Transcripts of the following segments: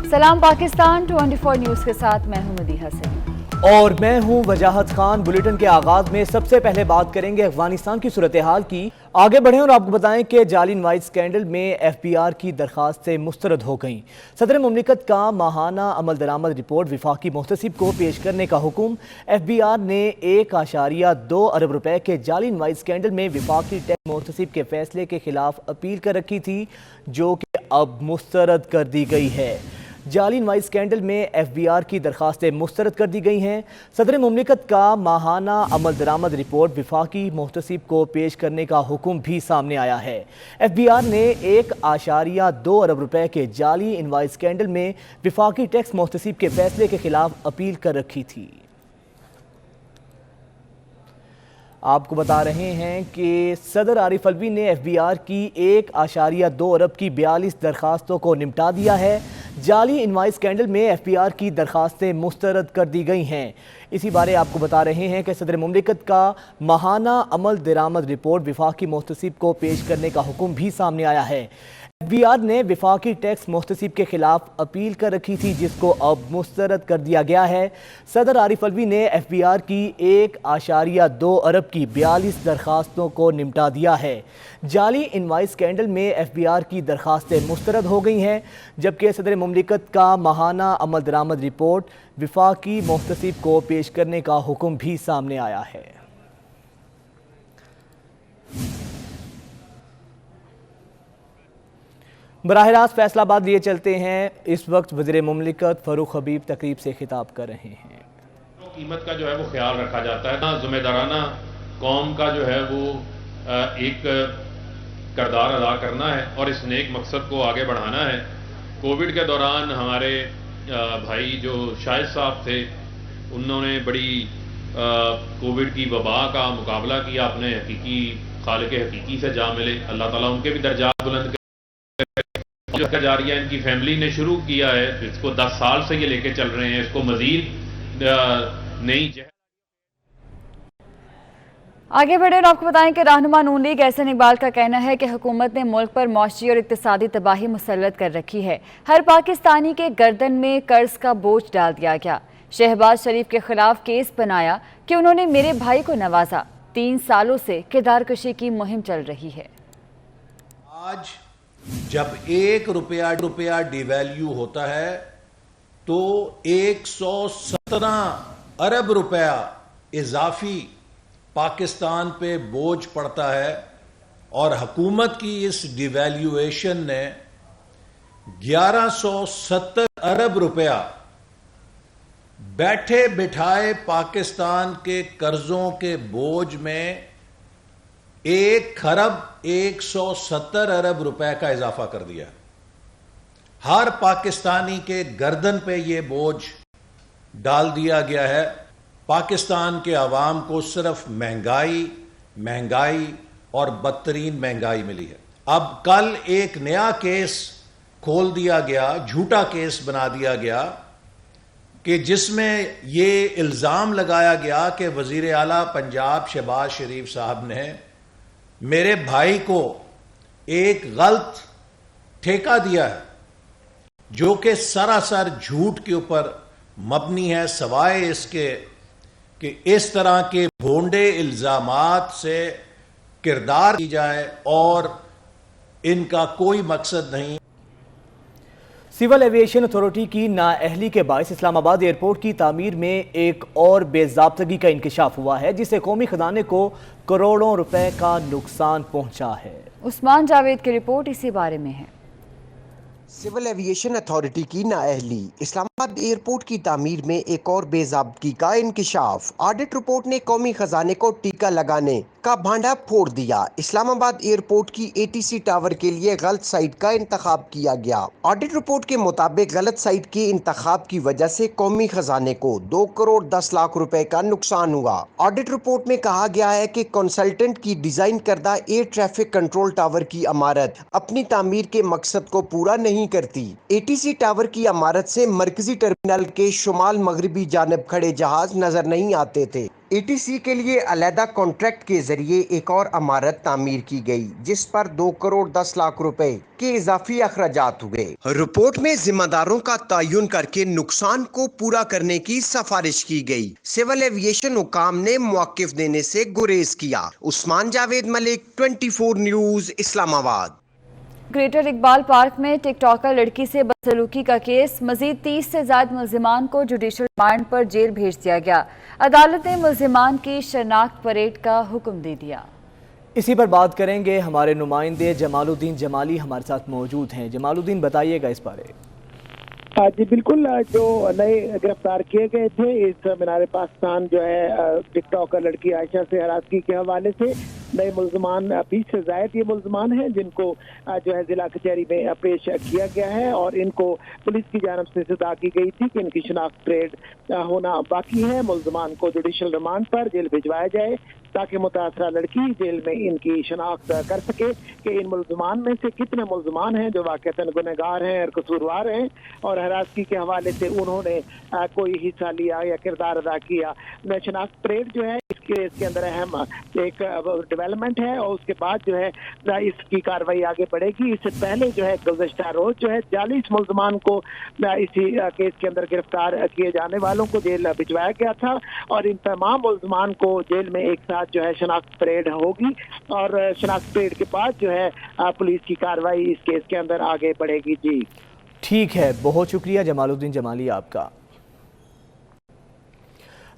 सलाम पाकिस्तान 24 न्यूज़ के साथ मैं हूं मदीहा सलीम और मैं हूं वजाहत खान। बुलेटिन के आगाज में सबसे पहले बात करेंगे अफगानिस्तान की सूरत हाल की। आगे बढ़ें और आपको बताएं कि जाली इनवाइस स्कैंडल में FBI की दरखास्तें मुस्तरद हो गईं। सदर मुमलिकत का माहाना अमल दरामद रिपोर्ट वफाकी मुहतसिब को पेश करने का हुक्म। FBI ने 1.2 अरब रुपए के जाली इनवाइस स्कैंडल में वफाकी टैक्स मुहतसिब के फैसले के खिलाफ अपील कर रखी थी, जो कि अब मुस्तरद कर दी गई है। जाली इनवाइस स्कैंडल में FBI की दरखास्तें मुस्तरद कर दी गई हैं। सदर मुमलिकत का माहाना अमल दरामद रिपोर्ट वफाकी मुहतसिब को पेश करने का हुक्म भी सामने आया है। FBI ने 1.2 अरब रुपए के जाली इनवाइस स्कैंडल में वफाकी टैक्स मुहतसिब के फैसले के खिलाफ अपील कर रखी थी। आपको बता रहे हैं कि सदर आरिफ अलवी ने FBI की 1.2 अरब की 42 दरखास्तों को निपटा दिया है। जाली इनवाइस स्कैंडल में FBI की दरखास्तें मुस्तरद कर दी गई हैं। इसी बारे आपको बता रहे हैं कि सदर मुमलिकत का माहाना अमल दरामद रिपोर्ट वफाकी मुहतसिब को पेश करने का हुक्म भी सामने आया है। FBI ने वफाकी टैक्स मुहतसिब के खिलाफ अपील कर रखी थी, जिसको अब मुस्तरद कर दिया गया है। सदर आरिफ अलवी ने FBI की 1.2 अरब की 42 दरखास्तों को निपटा दिया है। जाली इनवाइस स्कैंडल में FBI की दरखास्तें मुस्तरद हो गई हैं, जबकि सदर मुमलिकत का माहाना अमल दरामद रिपोर्ट वफाकी मुहतसिब को पेश करने का हुक्म भी सामने आया है। बराह रास्त फैसलाबाद लिए चलते हैं। इस वक्त वज़ीर मुमलिकत फ़ारूक हबीब तकरीब से खिताब कर रहे हैं। कीमत का जो है वो ख्याल रखा जाता है ना, ज़िम्मेदाराना कौम का जो है वो एक किरदार अदा करना है और इस नेक मकसद को आगे बढ़ाना है। कोविड के दौरान हमारे भाई जो शाहिद साहब थे, उन्होंने बड़ी कोविड की वबा का मुकाबला किया, अपने हकीकी खालिक हकीकी से जा मिले। अल्लाह ताला उनके भी दर्जात बुलंद कर जा रही है। इनकी फैमिली ने शुरू किया है, इसको 10 साल से ये लेके चल रहे हैं। इसको मजीद नई आगे बढ़े और आपको बताएं कि रहनुमा नून लीग एहसन इकबाल का कहना है कि हुकूमत ने मुल्क पर मौशी और इक्तिसादी तबाही मुसल्लत कर रखी है। हर पाकिस्तानी के गर्दन में कर्ज का बोझ डाल दिया गया। शहबाज शरीफ के खिलाफ केस बनाया कि उन्होंने मेरे भाई को नवाजा। 3 सालों से किरदार कशी की मुहिम चल रही है। आज जब 1 रुपया डिवैल्यू होता है तो 117 अरब रुपया इजाफी पाकिस्तान पे बोझ पड़ता है और हुकूमत की इस डिवैल्यूएशन ने 1170 अरब रुपया बैठे बिठाए पाकिस्तान के कर्जों के बोझ में 1,170 अरब रुपए का इजाफा कर दिया। हर पाकिस्तानी के गर्दन पे ये बोझ डाल दिया गया है। पाकिस्तान के अवाम को सिर्फ महंगाई और बदतरीन महंगाई मिली है। अब कल एक नया केस खोल दिया गया, झूठा केस बना दिया गया कि जिसमें ये इल्जाम लगाया गया कि वजीर आला पंजाब शहबाज शरीफ साहब ने मेरे भाई को एक गलत ठेका दिया है, जो कि सरासर झूठ के ऊपर मबनी है, सवाए इसके कि इस तरह के भोंडे इल्जामात से किरदार की जाए और इनका कोई मकसद नहीं। सिविल एविएशन अथॉरिटी की नाअहली के बायस इस्लामाबाद एयरपोर्ट की तामीर में एक और बेज़ाब्तगी का इंकशाफ हुआ है, जिससे कौमी खजाने को करोड़ों रुपए का नुकसान पहुंचा है। उस्मान जावेद की रिपोर्ट इसी बारे में है। सिविल एविएशन अथॉरिटी की नाअहली, इस्लामाबाद एयरपोर्ट की तामीर में एक और बेज़ाब्तगी का इंकशाफ। ऑडिट रिपोर्ट ने कौमी खजाने को टीका लगाने का भांडा फोड़ दिया। इस्लामाबाद एयरपोर्ट की ATC टावर के लिए गलत साइट का इंतखाब किया गया। ऑडिट रिपोर्ट के मुताबिक गलत साइट के इंतखाब की वजह से कौमी खजाने को 2 करोड़ 10 लाख रुपए का नुकसान हुआ। ऑडिट रिपोर्ट में कहा गया है कि कंसल्टेंट की डिजाइन करदा एयर ट्रैफिक कंट्रोल टावर की इमारत अपनी तामीर के मकसद को पूरा नहीं करती। ATC टावर की इमारत से मरकजी टर्मिनल के शुमाल मगरबी जानिब खड़े जहाज नजर नहीं आते थे। ATC کے لیے علیحدہ کانٹریکٹ کے ذریعے ایک اور عمارت تعمیر کی گئی جس پر 2 کروڑ 10 لاکھ روپے کے اضافی اخراجات ہوئے۔ رپورٹ میں ذمہ داروں کا تعین کر کے نقصان کو پورا کرنے کی سفارش کی گئی۔ سول ایویشن حکام نے موقف دینے سے گریز کیا۔ عثمان جاوید ملک، 24 نیوز، اسلام آباد۔ گریٹر اقبال پارک میں ٹک ٹاکر لڑکی سے بدسلوکی کا کیس، مزید 30 سے زائد ملزمان کو جوڈیشل ریمانڈ پر جیل بھیج دیا گیا۔ عدالت نے ملزمان کی شناخت پریڈ کا حکم دے دیا۔ اسی پر بات کریں گے، ہمارے نمائندے جمال الدین جمالی ہمارے ساتھ موجود ہیں۔ جمال الدین، بتائیے گا اس بارے۔ جی بالکل، جو نئے گرفتار کیے گئے تھے اس مینار پاکستان جو ہے ٹک ٹاکر لڑکی عائشہ سے ہراسگی کے حوالے سے، نئے ملزمان 20 سے زائد یہ ملزمان ہیں جن کو جو ہے ضلع کچہری میں پیش کیا گیا ہے، اور ان کو پولیس کی جانب سے استدعا کی گئی تھی کہ ان کی شناخت پریڈ ہونا باقی ہے۔ ملزمان کو جوڈیشل ریمانڈ پر جیل بھجوایا جائے تاکہ متاثرہ لڑکی جیل میں ان کی شناخت کر سکے کہ ان ملزمان میں سے کتنے ملزمان ہیں جو واقعتاً گنہگار ہیں اور قصوروار ہیں، اور ہراسگی کے حوالے سے انہوں نے کوئی حصہ لیا یا کردار ادا کیا۔ شناخت پریڈ جو ہے اس کے اندر اہم ایک ڈیولپمنٹ ہے، اور اس کے بعد جو ہے اس کی کارروائی آگے بڑھے گی۔ اس سے پہلے جو ہے گزشتہ روز جو ہے 40 ملزمان کو اسی کیس کے اندر گرفتار کیے جانے والوں کو جیل بھجوایا گیا تھا، اور ان تمام ملزمان کو جیل میں ایک ساتھ جو ہے شناخت پریڈ ہوگی، اور شناخت پریڈ کے بعد جو ہے پولیس کی کارروائی اس کیس کے اندر آگے بڑھے گی۔ جی ٹھیک ہے، بہت شکریہ جمال الدین جمالی آپ کا۔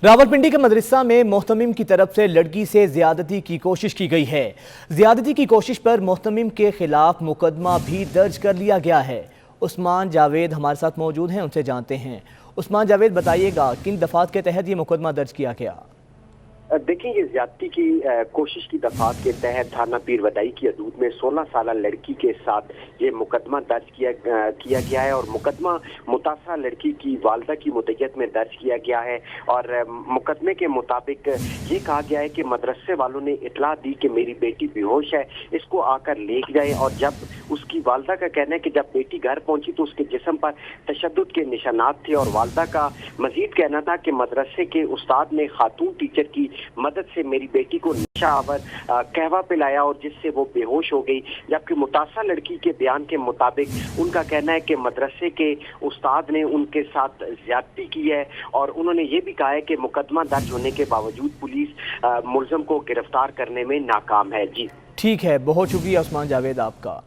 راولپنڈی کے مدرسہ میں محتمم کی طرف سے لڑکی سے زیادتی کی کوشش کی گئی ہے۔ زیادتی کی کوشش پر محتمم کے خلاف مقدمہ بھی درج کر لیا گیا ہے۔ عثمان جاوید ہمارے ساتھ موجود ہیں، ان سے جانتے ہیں۔ عثمان جاوید، بتائیے گا کن دفعات کے تحت یہ مقدمہ درج کیا گیا؟ دیکھیں، یہ زیادتی کی کوشش کی دفعات کے تحت تھانہ پیر ودائی کی حدود میں 16 سالہ لڑکی کے ساتھ یہ مقدمہ درج کیا گیا ہے، اور مقدمہ متاثرہ لڑکی کی والدہ کی مدعیت میں درج کیا گیا ہے، اور مقدمے کے مطابق یہ کہا گیا ہے کہ مدرسے والوں نے اطلاع دی کہ میری بیٹی بے ہوش ہے، اس کو آ کر لے جائے، اور جب اس کی والدہ کا کہنا ہے کہ جب بیٹی گھر پہنچی تو اس کے جسم پر تشدد کے نشانات تھے، اور والدہ کا مزید کہنا تھا کہ مدرسے کے استاد نے خاتون ٹیچر کی مدد سے میری بیٹی کو نشہ آور قہوہ پلایا، اور جس سے وہ بے ہوش ہو گئی، جبکہ متاثرہ لڑکی کے بیان کے مطابق ان کا کہنا ہے کہ مدرسے کے استاد نے ان کے ساتھ زیادتی کی ہے، اور انہوں نے یہ بھی کہا ہے کہ مقدمہ درج ہونے کے باوجود پولیس ملزم کو گرفتار کرنے میں ناکام ہے۔ جی ٹھیک ہے، بہت شکریہ عثمان جاوید آپ کا۔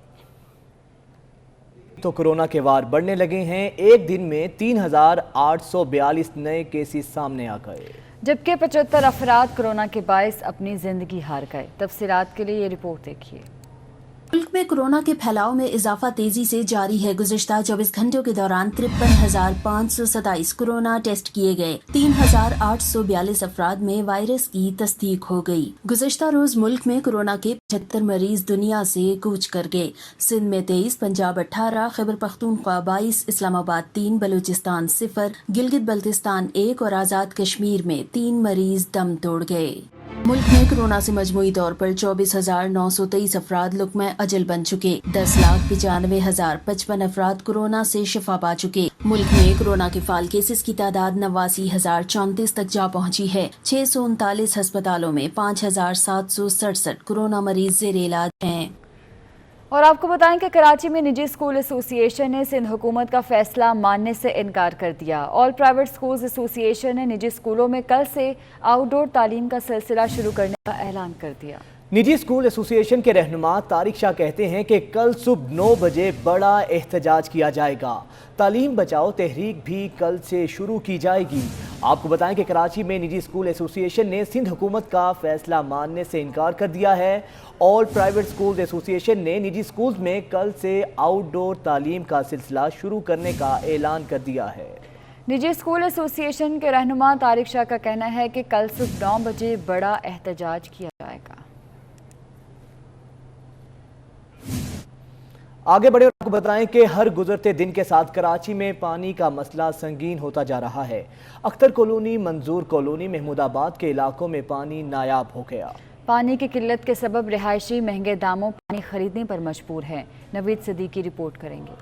تو کورونا کے وار بڑھنے لگے ہیں، ایک دن میں 3842 نئے کیسز سامنے آ گئے، جبکہ 75 افراد کورونا کے باعث اپنی زندگی ہار گئے۔ تفصیلات کے لیے یہ رپورٹ دیکھیے۔ ملک میں کورونا کے پھیلاؤ میں اضافہ تیزی سے جاری ہے۔ گزشتہ 24 گھنٹوں کے دوران 53,527 کورونا ٹیسٹ کیے گئے، 3,842 افراد میں وائرس کی تصدیق ہو گئی۔ گزشتہ روز ملک میں کورونا کے 75 مریض دنیا سے کوچ کر گئے۔ سندھ میں 23، پنجاب 18، خیبر پختونخوا 22، اسلام آباد 3، بلوچستان 0، گلگت بلتستان 1 اور آزاد کشمیر میں 3 مریض دم توڑ گئے۔ ملک میں کورونا سے مجموعی طور پر 24,923 افراد لقمہ اجل بن چکے، 10,95,055 افراد کورونا سے شفا پا چکے۔ ملک میں کورونا کے فعال کیسز کی تعداد 89,034 تک جا پہنچی ہے۔ 639 ہسپتالوں میں 5,767 کورونا مریض زیر علاج ہیں۔ اور آپ کو بتائیں کہ کراچی میں نجی اسکول ایسوسی ایشن نے سندھ حکومت کا فیصلہ ماننے سے انکار کر دیا۔ آل پرائیویٹ اسکولز ایسوسی ایشن نے نجی اسکولوں میں کل سے آؤٹ ڈور تعلیم کا سلسلہ شروع کرنے کا اعلان کر دیا۔ نجی اسکول ایسوسی ایشن کے رہنما طارق شاہ کہتے ہیں کہ کل صبح 9 بجے بڑا احتجاج کیا جائے گا۔ تعلیم بچاؤ تحریک بھی کل سے شروع کی جائے گی۔ آپ کو بتائیں کہ کراچی میں نجی اسکول ایسوسی ایشن نے سندھ حکومت کا فیصلہ ماننے سے انکار کر دیا ہے۔ آل پرائیویٹ اسکولز ایسوسی ایشن نے نجی اسکولز میں کل سے آؤٹ ڈور تعلیم کا سلسلہ شروع کرنے کا اعلان کر دیا ہے۔ نجی اسکول ایسوسی ایشن کے رہنما طارق شاہ کا کہنا ہے کہ کل صبح 9 بجے بڑا احتجاج کیا جائے گا۔ آگے بڑھے اور آپ کو بتائیں کہ ہر گزرتے دن کے ساتھ کراچی میں پانی کا مسئلہ سنگین ہوتا جا رہا ہے۔ اختر کالونی، منظور کالونی، محمود آباد کے علاقوں میں پانی نایاب ہو گیا۔ پانی کی قلت کے سبب رہائشی مہنگے داموں پانی خریدنے پر مجبور ہیں۔ نوید صدیقی رپورٹ کریں گے۔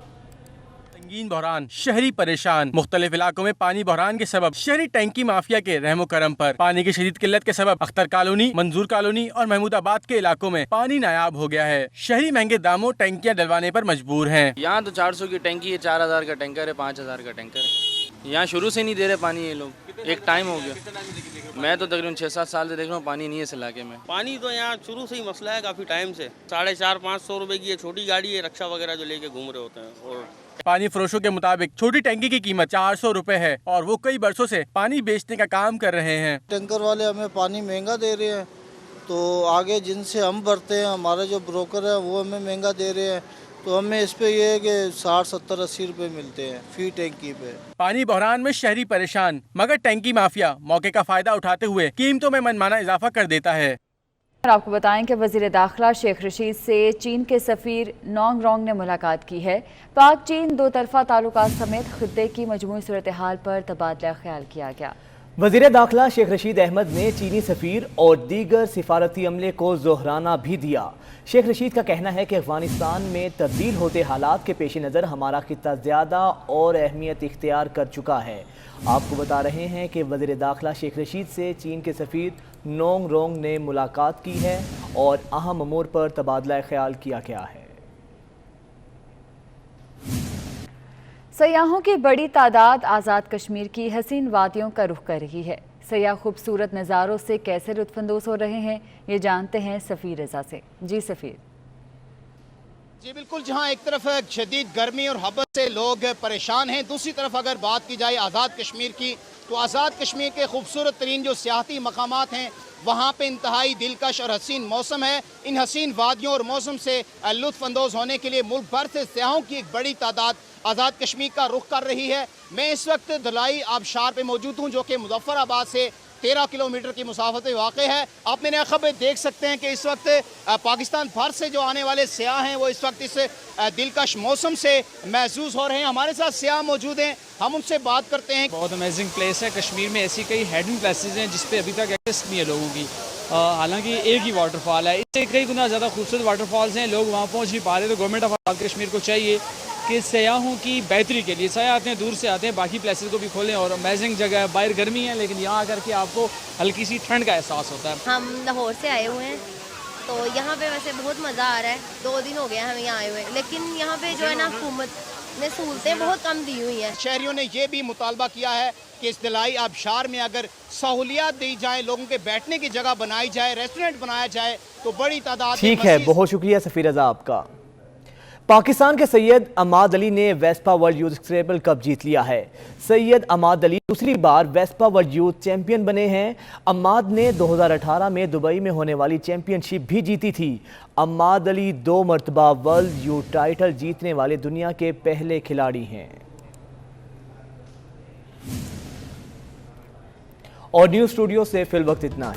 संगीन बहरान, शहरी परेशान। मुख्तलिफ इलाकों में पानी बहरान के सबब शहरी टैंकी माफिया के रहमो करम पर पानी की शदीद किल्लत के सबब अख्तर कॉलोनी, मंजूर कॉलोनी और महमूदाबाद के इलाकों में पानी नायाब हो गया है। शहरी महंगे दामों टैंकियां डलवाने पर मजबूर हैं। यहाँ तो 400 की टैंकी है, 4000 का टैंकर है, 5000 का टैंकर है। यहाँ शुरू से नहीं दे रहे पानी ये लोग, एक टाइम हो गया। मैं तो तकरीबन 6-7 साल से देख रहा हूँ पानी नहीं है इस इलाके में। पानी तो यहाँ शुरू से ही मसला है, काफ़ी टाइम से। 450-500 रुपए की ये छोटी गाड़ी है, रक्षा वगैरह जो लेके घूम रहे होते हैं। और पानी फरोशों के मुताबिक छोटी टैंकी की कीमत 400 रुपए है और वो कई बरसों से पानी बेचने का काम कर रहे हैं। टैंकर वाले हमें पानी महंगा दे रहे हैं, तो आगे जिनसे हम भरते हैं हमारे जो ब्रोकर है वो हमें महंगा दे रहे हैं, तो हमें इस पे ये है कि 60, 70, 80 रुपए मिलते हैं फी टैंकी पे। पानी बहरान में शहरी परेशान, मगर टैंकी माफिया मौके का फायदा उठाते हुए कीमतों में मनमाना इजाफा कर देता है। और आपको बताएं कि वज़ीर दाखिला शेख रशीद से चीन के सफ़ीर नोंग रोंग ने मुलाकात की है। पाक चीन दो तरफा ताल्लुकात समेत खित्ते की मजमूई सूरत हाल पर तबादला ख्याल किया गया। वज़ीर दाखिला शेख रशीद अहमद ने चीनी सफ़ीर और दीगर सिफारती अमले को ज़ोहराना भी दिया। शेख रशीद का कहना है कि अफ़गानिस्तान में तब्दील होते हालात के पेश नज़र हमारा खित्ता ज़्यादा और अहमियत इख्तियार कर चुका है। आपको बता रहे हैं कि वज़ीर दाखिला शेख रशीद से चीन के सफ़ीर नोंग रोंग ने मुलाकात की है और अहम अमूर पर तबादला ख्याल किया गया है। सयाहों की बड़ी तादाद आज़ाद कश्मीर की हसीन वादियों का रुख कर रही है। सयाह खूबसूरत नज़ारों से कैसे लुत्फ़अंदोज़ हो रहे हैं, ये जानते हैं सफ़ीर रज़ा से। जी सफ़ीर। जी बिल्कुल, जहां एक तरफ शदीद गर्मी और हब्बत से लोग परेशान हैं, दूसरी तरफ अगर बात की जाए आज़ाद कश्मीर की, तो आज़ाद कश्मीर के खूबसूरत तरीन जो सियाहती मकामात हैं वहाँ पे इंतहाई दिलकश और हसीन मौसम है। इन हसीन वादियों और मौसम से लुत्फ़अंदोज़ होने के लिए मुल्क भर से सयाहों की एक बड़ी तादाद आज़ाद कश्मीर का रुख कर रही है। मैं इस वक्त धलाई आबशार पे मौजूद हूँ जो कि मुज़फ़्फ़राबाद से 13 किलोमीटर की मुसाफत पे वाक़ है। आप मेरे अख़ब में देख सकते हैं कि इस वक्त पाकिस्तान भर से जो आने वाले सयाह हैं वो इस वक्त इस दिलकश मौसम से महसूस हो रहे हैं। हमारे साथ सयाह मौजूद हैं, हम उनसे बात करते हैं। बहुत अमेजिंग प्लेस है। कश्मीर में ऐसी कई हिडन प्लेसेस हैं जिस पे अभी तक एक्सेस नहीं है लोगों की। हालांकि एक ही वाटरफॉल है, इससे कई गुना ज़्यादा खूबसूरत वाटरफॉल्स हैं, लोग वहाँ पहुँच नहीं पा रहे। तो गवर्नमेंट ऑफ आज़ाद कश्मीर को चाहिए कि सयाहों की बेहतरी के लिए, सयाह आते हैं दूर से आते हैं, बाकी प्लेसेस को भी खोलें। और अमेजिंग जगह है, बाहर गर्मी है लेकिन यहाँ आकर के आपको हल्की सी ठंड का एहसास होता है। हम लाहौर से आए हुए हैं, तो यहाँ पे वैसे बहुत मज़ा आ रहा है। 2 दिन हो गए हमें यहाँ आए हुए, लेकिन यहाँ पे जो है ना हुकूमत ने सहूलतें बहुत कम दी हुई हैं। शहरियों ने ये भी मुतालबा किया है कि इस दिलाई आबशार में अगर सहूलियात दी जाए, लोगों के बैठने की जगह बनाई जाए, रेस्टोरेंट बनाया जाए, तो बड़ी तादाद। ठीक है, बहुत शुक्रिया सफ़ीर रज़ा आपका। पाकिस्तान के सैयद अमाद अली ने वेस्पा वर्ल्ड यूथ स्क्रैबल कप जीत लिया है। सैयद अमाद अली दूसरी बार वेस्पा वर्ल्ड यूथ चैंपियन बने हैं। अमाद ने 2018 में दुबई में होने वाली चैंपियनशिप भी जीती थी। अमाद अली 2 मरतबा वर्ल्ड यूथ टाइटल जीतने वाले दुनिया के पहले खिलाड़ी हैं। और न्यूज़ स्टूडियो से फिल वक्त इतना